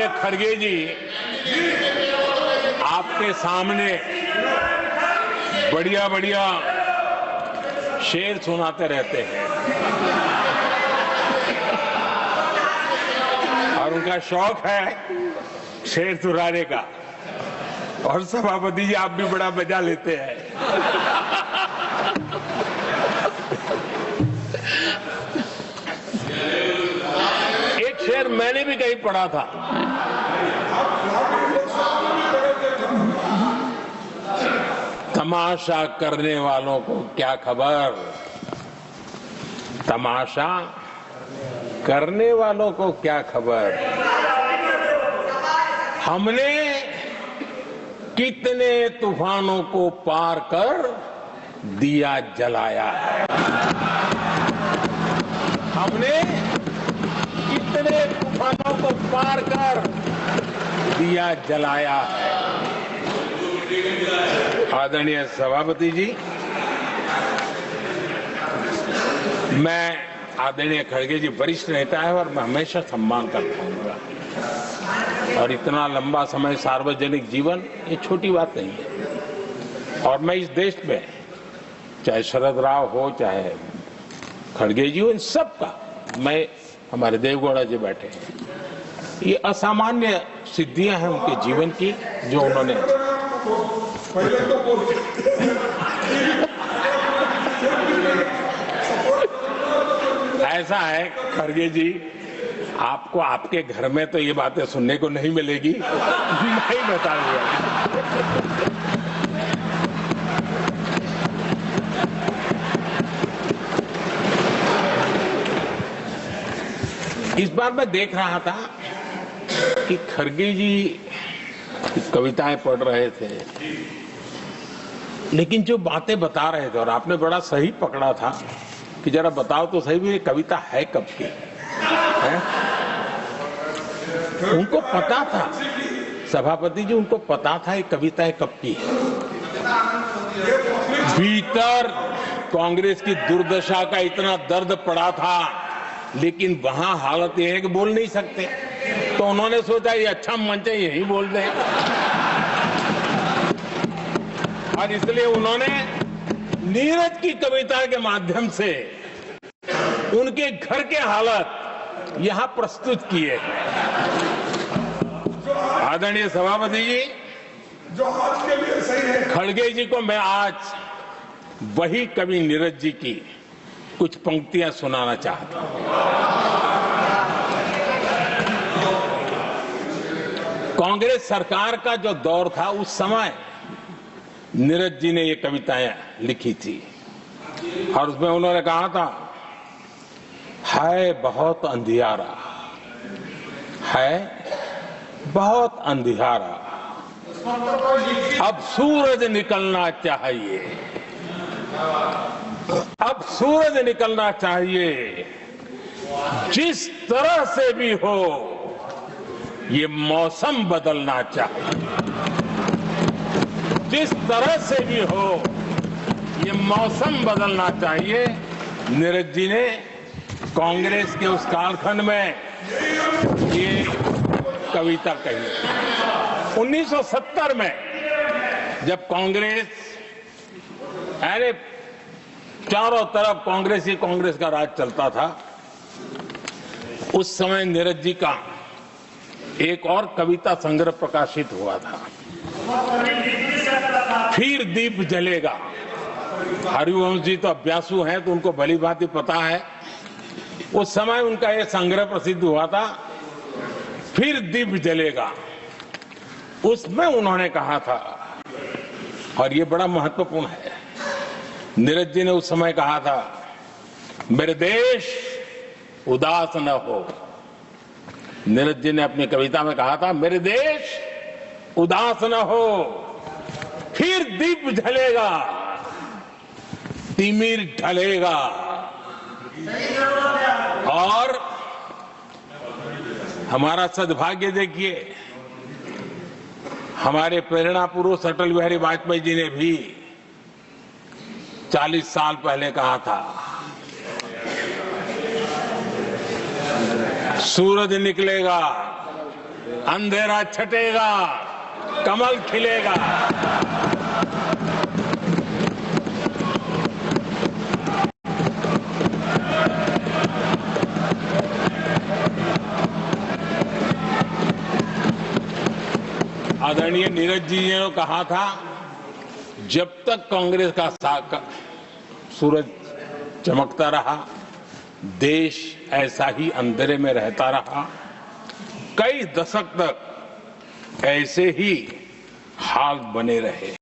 आदरणीय खड़गे जी आपके सामने बढ़िया बढ़िया शेर सुनाते रहते हैं और उनका शौक है शेर सुनाने का। और सभापति जी आप भी बड़ा मजा लेते हैं। एक शेर मैंने भी कहीं पढ़ा था, तमाशा करने वालों को क्या खबर, तमाशा करने वालों को क्या खबर, हमने कितने तूफानों को पार कर दिया जलाया है, हमने कितने तूफानों को पार कर दिया जलाया है। आदरणीय सभापति जी, मैं आदरणीय खड़गे जी वरिष्ठ नेता है और मैं हमेशा सम्मान करता हूँ और इतना लंबा समय सार्वजनिक जीवन ये छोटी बात नहीं है। और मैं इस देश में चाहे शरद राव हो चाहे खड़गे जी हो, इन सब का मैं, हमारे देवगौड़ा जी बैठे हैं, ये असामान्य सिद्धियां हैं उनके जीवन की जो उन्होंने ऐसा है खड़गे जी, आपको आपके घर में तो ये बातें सुनने को नहीं मिलेगी, मैं ही बता दूंगा। इस बार मैं देख रहा था कि खड़गे जी कविताएं पढ़ रहे थे, लेकिन जो बातें बता रहे थे और आपने बड़ा सही पकड़ा था कि जरा बताओ तो सही भी ये कविता है कब की है? उनको पता था, सभापति जी उनको पता था ये कविता कब की है। भीतर कांग्रेस की दुर्दशा का इतना दर्द पड़ा था, लेकिन वहां हालत ये है कि बोल नहीं सकते, तो उन्होंने सोचा ये अच्छा मंच है यही बोल दें, और इसलिए उन्होंने नीरज की कविता के माध्यम से उनके घर के हालात यहां प्रस्तुत किए। आदरणीय सभापति जी, जो आज के लिए सही है, खड़गे जी को मैं आज वही कवि नीरज जी की कुछ पंक्तियां सुनाना चाहता हूं। कांग्रेस सरकार का जो दौर था उस समय नीरज जी ने ये कविताएं लिखी थी और उसमें उन्होंने कहा था, है बहुत अंधियारा, है बहुत अंधियारा, अब सूरज निकलना चाहिए, अब सूरज निकलना चाहिए, जिस तरह से भी हो ये मौसम बदलना चाहिए, जिस तरह से भी हो ये मौसम बदलना चाहिए। नीरज जी ने कांग्रेस के उस कालखंड में ये कविता कही। 1970 में जब कांग्रेस, अरे चारों तरफ कांग्रेस का राज चलता था, उस समय नीरज जी का एक और कविता संग्रह प्रकाशित हुआ था, फिर दीप जलेगा। हरिवंश जी तो अभ्यासु हैं तो उनको भली भांति पता है, उस समय उनका यह संग्रह प्रसिद्ध हुआ था, फिर दीप जलेगा। उसमें उन्होंने कहा था, और ये बड़ा महत्वपूर्ण है, नीरज जी ने उस समय कहा था, मेरे देश उदास न हो। नीरज जी ने अपनी कविता में कहा था, मेरे देश उदास न हो, फिर दीप जलेगा, तिमिर ढलेगा, और हमारा सद्भाग्य देखिए, हमारे प्रेरणा पुरुष अटल बिहारी वाजपेयी जी ने भी 40 साल पहले कहा था, सूरज निकलेगा, अंधेरा छटेगा, कमल खिलेगा। आदरणीय नीरज जी ने कहा था, जब तक कांग्रेस का सूरज चमकता रहा, देश ऐसा ही अंधेरे में रहता रहा। कई दशक तक ऐसे ही हाल बने रहे।